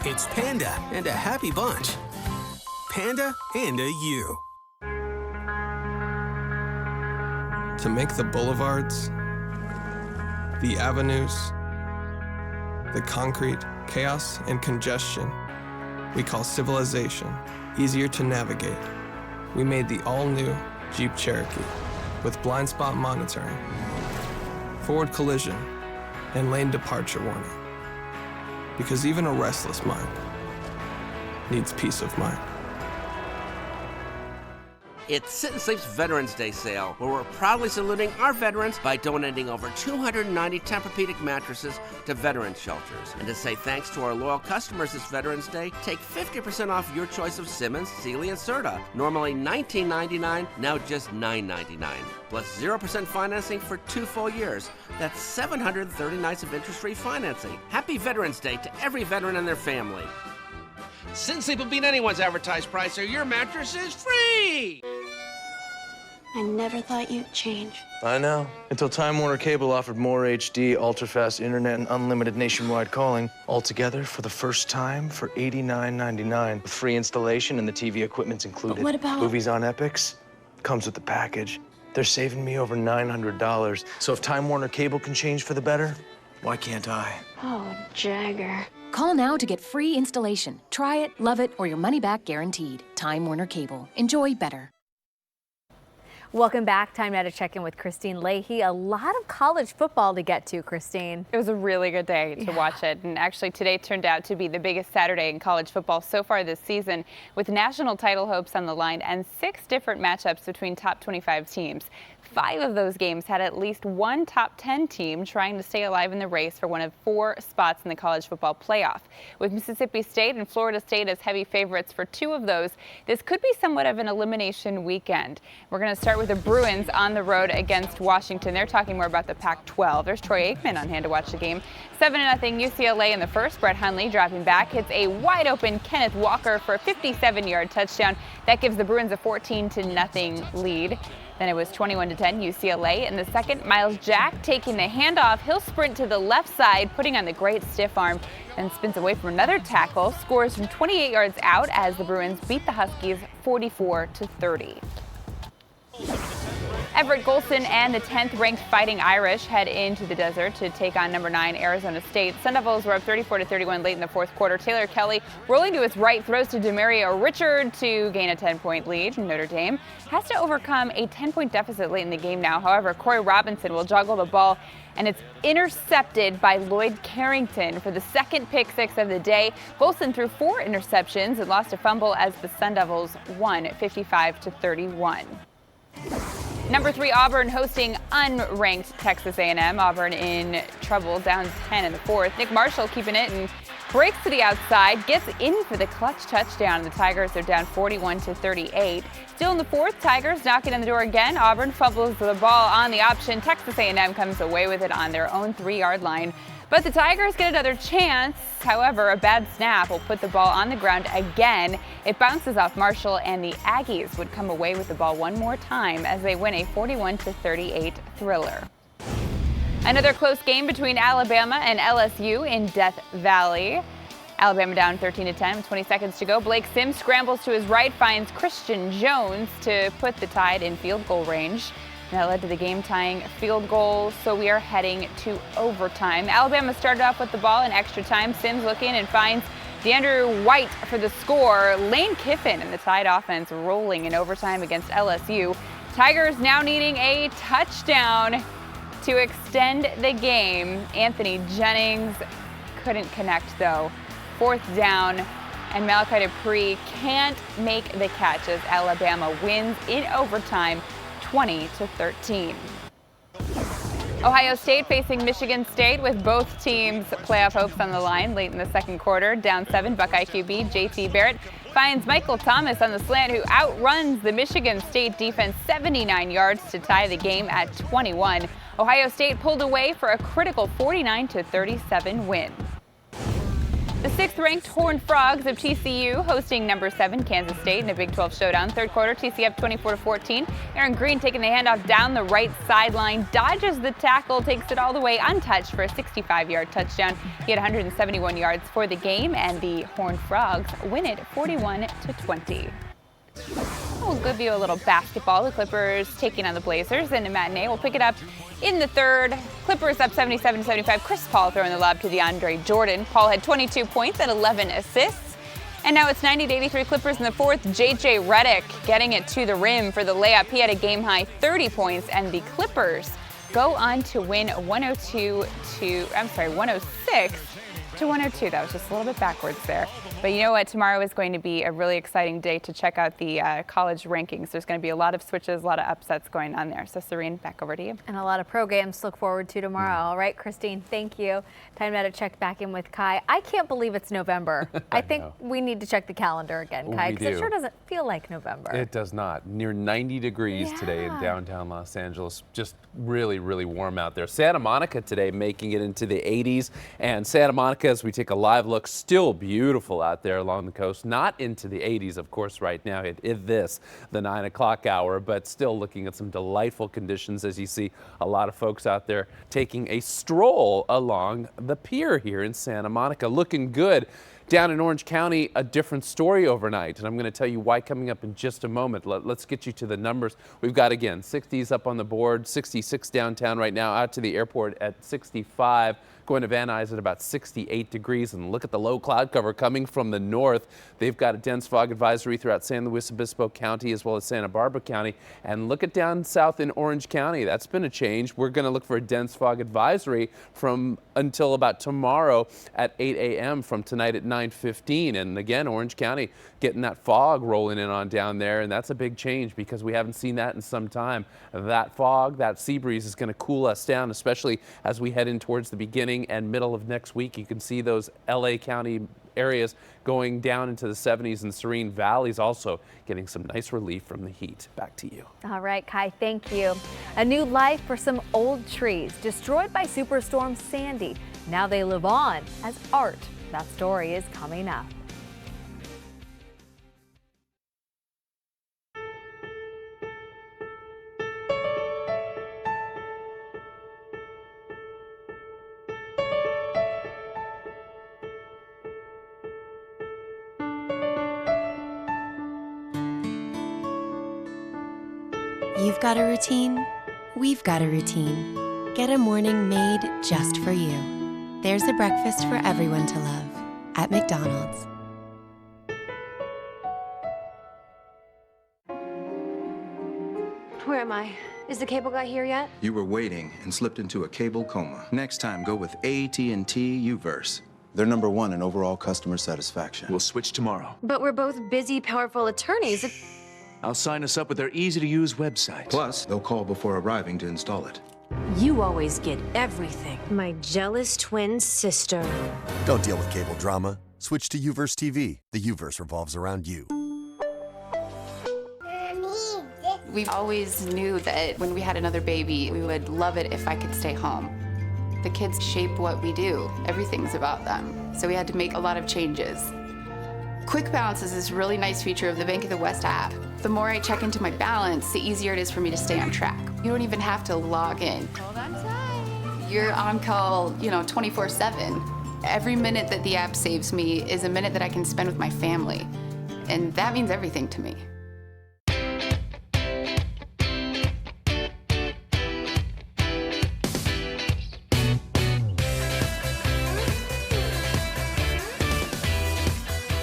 It's Panda and a happy bunch. Panda and a you. To make the boulevards, the avenues, the concrete, chaos, and congestion we call civilization easier to navigate, we made the all-new Jeep Cherokee with blind spot monitoring, forward collision, and lane departure warning. Because even a restless mind needs peace of mind. It's Sit and Sleep's Veterans Day sale, where we're proudly saluting our veterans by donating over 290 Tempur-Pedic mattresses to veterans shelters. And to say thanks to our loyal customers this Veterans Day, take 50% off your choice of Simmons, Sealy, and Serta. Normally $19.99, now just $9.99. Plus 0% financing for 2 full years. That's 730 nights of interest-free financing. Happy Veterans Day to every veteran and their family. Sit and Sleep will beat anyone's advertised price, or your mattress is free! I never thought you'd change. I know. Until Time Warner Cable offered more HD, ultra-fast internet, and unlimited nationwide calling, altogether for the first time for $89.99. With free installation and the TV equipment's included. But what about... Movies on Epics? Comes with the package. They're saving me over $900. So if Time Warner Cable can change for the better, why can't I? Oh, Jagger. Call now to get free installation. Try it, love it, or your money back guaranteed. Time Warner Cable. Enjoy better. Welcome back. Time now to check in with Christine Leahy. A lot of college football to get to, Christine. It was a really good day to watch it. And actually today turned out to be the biggest Saturday in college football so far this season, with national title hopes on the line and 6 different matchups between top 25 teams. 5 of those games had at least one top 10 team trying to stay alive in the race for one of 4 spots in the college football playoff. With Mississippi State and Florida State as heavy favorites for 2 of those, this could be somewhat of an elimination weekend. We're going to start with the Bruins on the road against Washington. They're talking more about the Pac-12. There's Troy Aikman on hand to watch the game. 7-0 UCLA in the first. Brett Hundley dropping back, hits a wide open Kenneth Walker for a 57-yard touchdown. That gives the Bruins a 14-0 lead. Then it was 21-10 UCLA in the second. Miles Jack taking the handoff. He'll sprint to the left side, putting on the great stiff arm, and spins away from another tackle. Scores from 28 yards out as the Bruins beat the Huskies 44-30. Everett Golson and the 10th-ranked Fighting Irish head into the desert to take on number 9 Arizona State. Sun Devils were up 34-31 late in the fourth quarter. Taylor Kelly rolling to his right, throws to Demario Richard to gain a 10-point lead. Notre Dame has to overcome a 10-point deficit late in the game now. However, Corey Robinson will juggle the ball, and it's intercepted by Lloyd Carrington for the second pick-6 of the day. Golson threw 4 interceptions and lost a fumble as the Sun Devils won 55-31. Number 3 Auburn hosting unranked Texas A&M. Auburn in trouble, down 10 in the fourth. Nick Marshall keeping it and breaks to the outside, gets in for the clutch touchdown. The Tigers are down 41-38. Still in the fourth, Tigers knocking on the door again. Auburn fumbles the ball on the option. Texas A&M comes away with it on their own 3-yard line. But the Tigers get another chance. However, a bad snap will put the ball on the ground again. It bounces off Marshall, and the Aggies would come away with the ball one more time as they win a 41-38 thriller. Another close game between Alabama and LSU in Death Valley. Alabama down 13-10 with 20 seconds to go. Blake Sims scrambles to his right, finds Christian Jones to put the Tide in field goal range. That led to the game-tying field goal, so we are heading to overtime. Alabama started off with the ball in extra time. Sims looking and finds DeAndrew White for the score. Lane Kiffin and the Tide offense rolling in overtime against LSU. Tigers now needing a touchdown to extend the game. Anthony Jennings couldn't connect, though. 4th down, and Malachi Dupree can't make the catch as Alabama wins in overtime 20-13. Ohio State facing Michigan State with both teams' playoff hopes on the line late in the second quarter. Down 7, Buckeye QB JT Barrett finds Michael Thomas on the slant, who outruns the Michigan State defense 79 yards to tie the game at 21. Ohio State pulled away for a critical 49-37 win. The 6th-ranked Horned Frogs of TCU hosting number 7 Kansas State in a Big 12 showdown. Third quarter, TCU up 24-14. Aaron Green taking the handoff down the right sideline, dodges the tackle, takes it all the way untouched for a 65-yard touchdown. He had 171 yards for the game, and the Horned Frogs win it 41-20. We'll give you a little basketball. The Clippers taking on the Blazers in a matinee. We'll pick it up in the third. Clippers up 77-75. Chris Paul throwing the lob to DeAndre Jordan. Paul had 22 points and 11 assists. And now it's 90-83 Clippers in the fourth. J.J. Redick getting it to the rim for the layup. He had a game-high 30 points, and the Clippers go on to win 106-102. That was just a little bit backwards there. But you know what? Tomorrow is going to be a really exciting day to check out the college rankings. There's going to be a lot of switches, a lot of upsets going on there. So, Serene, back over to you. And a lot of pro games to look forward to tomorrow. All right, Christine, thank you. Time now to check back in with Kai. I can't believe it's November. I think we need to check the calendar again, Kai, because it sure doesn't feel like November. It does not. Near 90 degrees today in downtown Los Angeles. Just really, really warm out there. Santa Monica today making it into the 80s. And Santa Monica, as we take a live look, still beautiful out there along the coast. Not into the 80s, of course, right now. It is the 9 o'clock hour, but still looking at some delightful conditions as you see a lot of folks out there taking a stroll along the pier here in Santa Monica. Looking good. Down in Orange County, a different story overnight, and I'm going to tell you why coming up in just a moment. Let's get you to the numbers. We've got, again, 60s up on the board, 66 downtown right now, out to the airport at 65. Going to Van Nuys at about 68 degrees. And look at the low cloud cover coming from the north. They've got a dense fog advisory throughout San Luis Obispo County as well as Santa Barbara County. And look at down south in Orange County. That's been a change. We're going to look for a dense fog advisory from until about tomorrow at 8 a.m. from tonight at 9:15. And again, Orange County getting that fog rolling in on down there. And that's a big change because we haven't seen that in some time. That fog, that sea breeze is going to cool us down, especially as we head in towards the beginning and middle of next week. You can see those LA County areas going down into the 70s, and Serene Valley's also getting some nice relief from the heat. Back to you. All right, Kai, thank you. A new life for some old trees destroyed by Superstorm Sandy. Now they live on as art. That story is coming up. You've got a routine, we've got a routine. Get a morning made just for you. There's a breakfast for everyone to love at McDonald's. Where am I? Is the cable guy here yet? You were waiting and slipped into a cable coma. Next time, go with AT&T Uverse. They're #1 in overall customer satisfaction. We'll switch tomorrow. But we're both busy, powerful attorneys. I'll sign us up with their easy-to-use website. Plus, they'll call before arriving to install it. You always get everything. My jealous twin sister. Don't deal with cable drama. Switch to Uverse TV. The Uverse revolves around you. We always knew that when we had another baby, we would love it if I could stay home. The kids shape what we do. Everything's about them. So we had to make a lot of changes. Quick Balance is this really nice feature of the Bank of the West app. The more I check into my balance, the easier it is for me to stay on track. You don't even have to log in. Hold on tight. You're on call, 24/7. Every minute that the app saves me is a minute that I can spend with my family. And that means everything to me.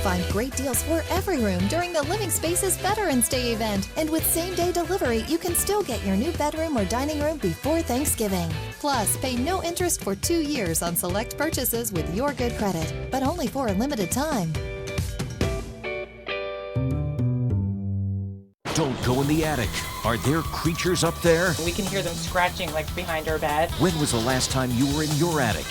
Find great deals for every room during the Living Spaces Veterans Day event. And with same-day delivery, you can still get your new bedroom or dining room before Thanksgiving. Plus, pay no interest for 2 years on select purchases with your good credit, but only for a limited time. Don't go in the attic. Are there creatures up there? We can hear them scratching like behind our bed. When was the last time you were in your attic?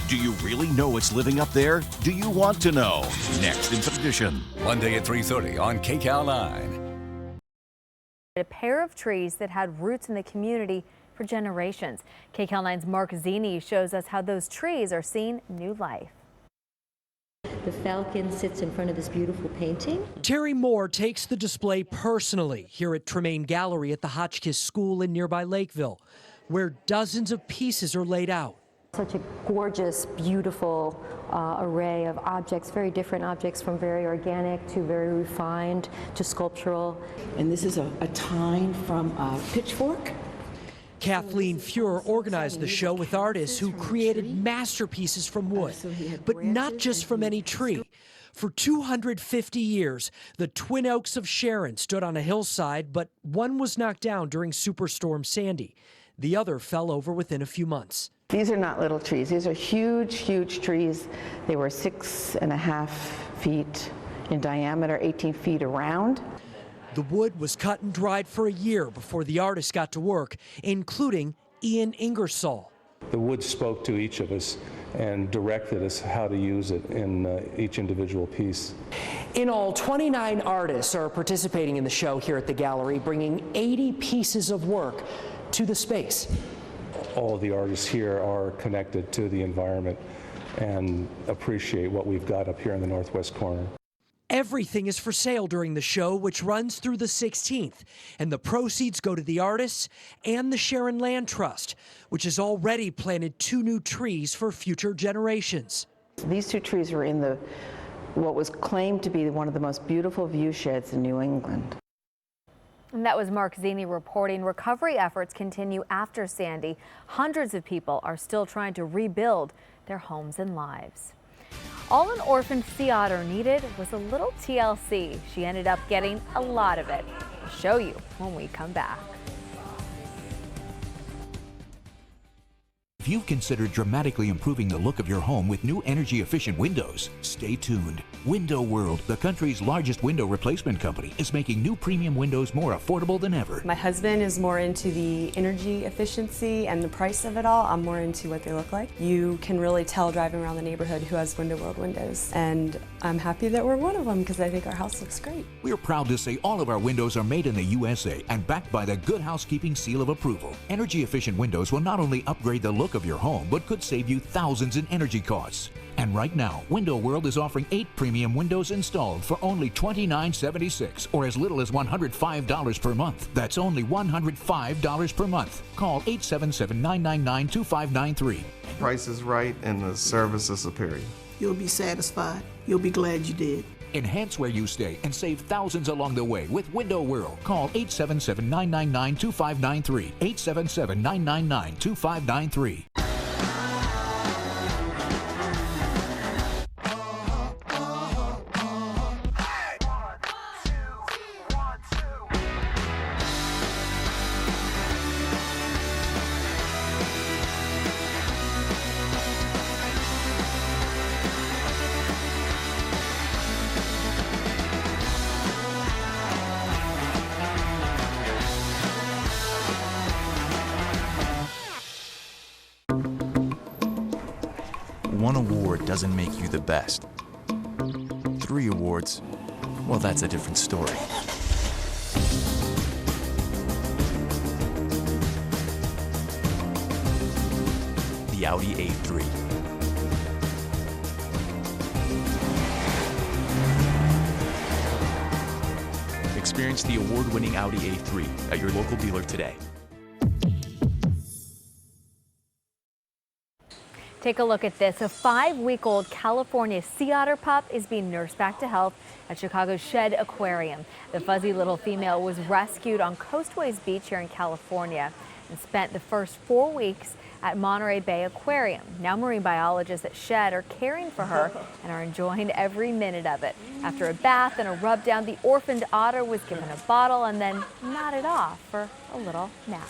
Do you really know what's living up there? Do you want to know? Next in Tradition. Monday at 3:30 on KCAL 9. A pair of trees that had roots in the community for generations. KCAL 9's Mark Zini shows us how those trees are seeing new life. The falcon sits in front of this beautiful painting. Terry Moore takes the display personally here at Tremaine Gallery at the Hotchkiss School in nearby Lakeville, where dozens of pieces are laid out. Such a gorgeous, beautiful array of objects, very different objects, from very organic to very refined to sculptural. And this is a tine from a pitchfork. Kathleen Fuhrer organized the show with artists who created masterpieces from wood, but not just from any tree. For 250 years, the Twin Oaks of Sharon stood on a hillside, but one was knocked down during Superstorm Sandy. The other fell over within a few months. These are not little trees. These are huge, huge trees. They were 6.5 feet in diameter, 18 feet around. The wood was cut and dried for a year before the artists got to work, including Ian Ingersoll. The wood spoke to each of us and directed us how to use it in each individual piece. In all, 29 artists are participating in the show here at the gallery, bringing 80 pieces of work to the space. All of the artists here are connected to the environment and appreciate what we've got up here in the northwest corner. Everything is for sale during the show, which runs through the 16th, and the proceeds go to the artists and the Sharon Land Trust, which has already planted 2 new trees for future generations. These 2 trees were in what was claimed to be one of the most beautiful view sheds in New England. And that was Mark Zini reporting. Recovery efforts continue after Sandy. Hundreds of people are still trying to rebuild their homes and lives. All an orphaned sea otter needed was a little TLC. She ended up getting a lot of it. I'll show you when we come back. If you've considered dramatically improving the look of your home with new energy-efficient windows, stay tuned. Window World, the country's largest window replacement company, is making new premium windows more affordable than ever. My husband is more into the energy efficiency and the price of it all. I'm more into what they look like. You can really tell driving around the neighborhood who has Window World windows. And I'm happy that we're one of them because I think our house looks great. We're proud to say all of our windows are made in the USA and backed by the Good Housekeeping Seal of Approval. Energy-efficient windows will not only upgrade the look of your home, but could save you thousands in energy costs. And right now, Window World is offering 8 premium windows installed for only $29.76 or as little as $105 per month. That's only $105 per month. Call 877-999-2593. Price is right and the service is superior. You'll be satisfied. You'll be glad you did. Enhance where you stay and save thousands along the way with Window World. Call 877-999-2593. 877-999-2593. One award doesn't make you the best. 3 awards, well, that's a different story. The Audi A3. Experience the award-winning Audi A3 at your local dealer today. Take a look at this. A 5-week-old California sea otter pup is being nursed back to health at Chicago's Shed Aquarium. The fuzzy little female was rescued on Coastways Beach here in California and spent the first 4 weeks at Monterey Bay Aquarium. Now marine biologists at Shed are caring for her and are enjoying every minute of it. After a bath and a rub down, the orphaned otter was given a bottle and then nodded off for a little nap.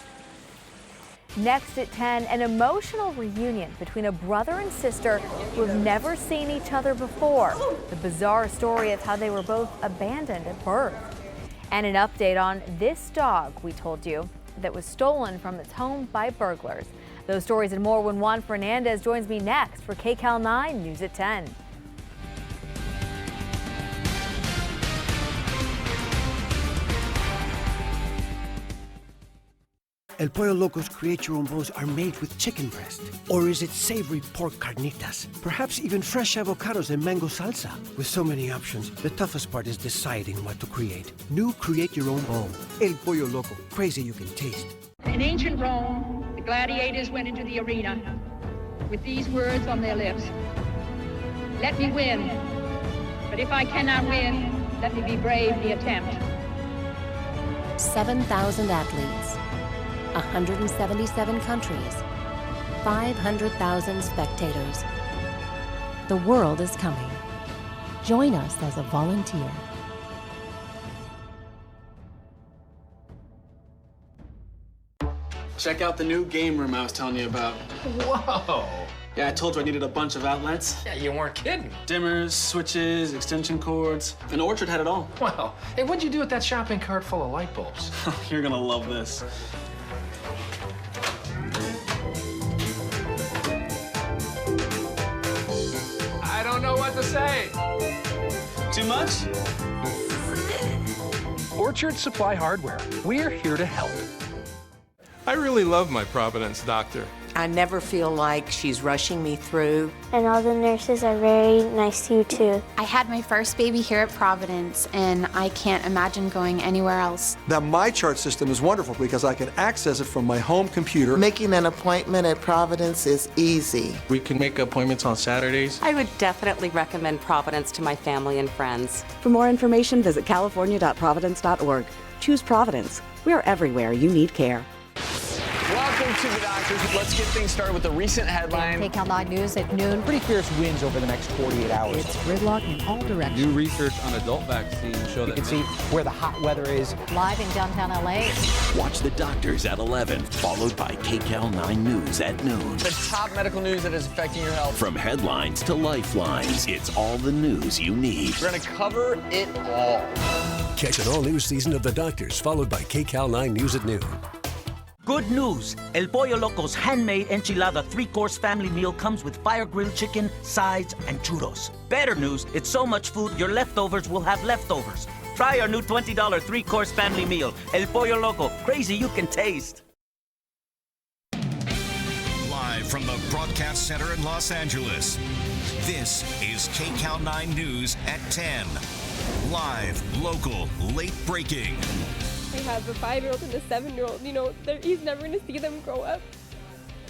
Next at 10, an emotional reunion between a brother and sister who have never seen each other before. The bizarre story of how they were both abandoned at birth. And an update on this dog we told you that was stolen from its home by burglars. Those stories and more when Juan Fernandez joins me next for KCAL 9 News at 10. El Pollo Loco's Create Your Own Bowls are made with chicken breast. Or is it savory pork carnitas? Perhaps even fresh avocados and mango salsa. With so many options, the toughest part is deciding what to create. New Create Your Own Bowl. El Pollo Loco. Crazy you can taste. In ancient Rome, the gladiators went into the arena with these words on their lips. Let me win, but if I cannot win, let me be brave in the attempt. 7,000 athletes, 177 countries, 500,000 spectators. The world is coming. Join us as a volunteer. Check out the new game room I was telling you about. Whoa! Yeah, I told you I needed a bunch of outlets. Yeah, you weren't kidding. Dimmers, switches, extension cords. And Orchard had it all. Wow. Hey, what'd you do with that shopping cart full of light bulbs? You're gonna love this. I don't know what to say. Too much? Orchard Supply Hardware. We're here to help. I really love my Providence doctor. I never feel like she's rushing me through. And all the nurses are very nice to you too. I had my first baby here at Providence, and I can't imagine going anywhere else. That MyChart system is wonderful because I can access it from my home computer. Making an appointment at Providence is easy. We can make appointments on Saturdays. I would definitely recommend Providence to my family and friends. For more information, visit california.providence.org. Choose Providence. We are everywhere you need care. Welcome to the Doctors. Let's get things started with the recent headline. KCAL 9 News at noon. Pretty fierce winds over the next 48 hours. It's gridlock in all directions. New research on adult vaccines show that you can see where the hot weather is. Live in downtown LA. Watch the Doctors at 11, followed by KCAL 9 News at noon. The top medical news that is affecting your health. From headlines to lifelines, it's all the news you need. We're going to cover it all. Catch an all-new season of The Doctors, followed by KCAL 9 News at noon. Good news! El Pollo Loco's handmade enchilada 3-course family meal comes with fire-grilled chicken, sides, and churros. Better news, it's so much food, your leftovers will have leftovers. Try our new $20 3-course family meal. El Pollo Loco, crazy you can taste. Live from the Broadcast Center in Los Angeles, this is KCAL 9 News at 10. Live, local, late breaking. I have a 5-year-old and a 7-year-old. You know, he's never going to see them grow up.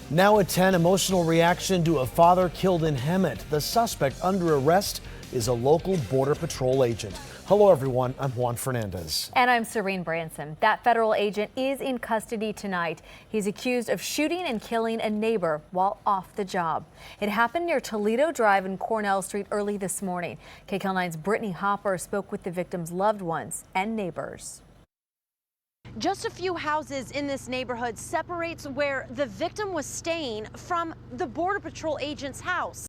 Now at 10, emotional reaction to a father killed in Hemet. The suspect under arrest is a local Border Patrol agent. Hello, everyone. I'm Juan Fernandez. And I'm Serene Branson. That federal agent is in custody tonight. He's accused of shooting and killing a neighbor while off the job. It happened near Toledo Drive and Cornell Street early this morning. KCAL 9's Brittany Hopper spoke with the victim's loved ones and neighbors. Just a few houses in this neighborhood separates where the victim was staying from the Border Patrol agent's house.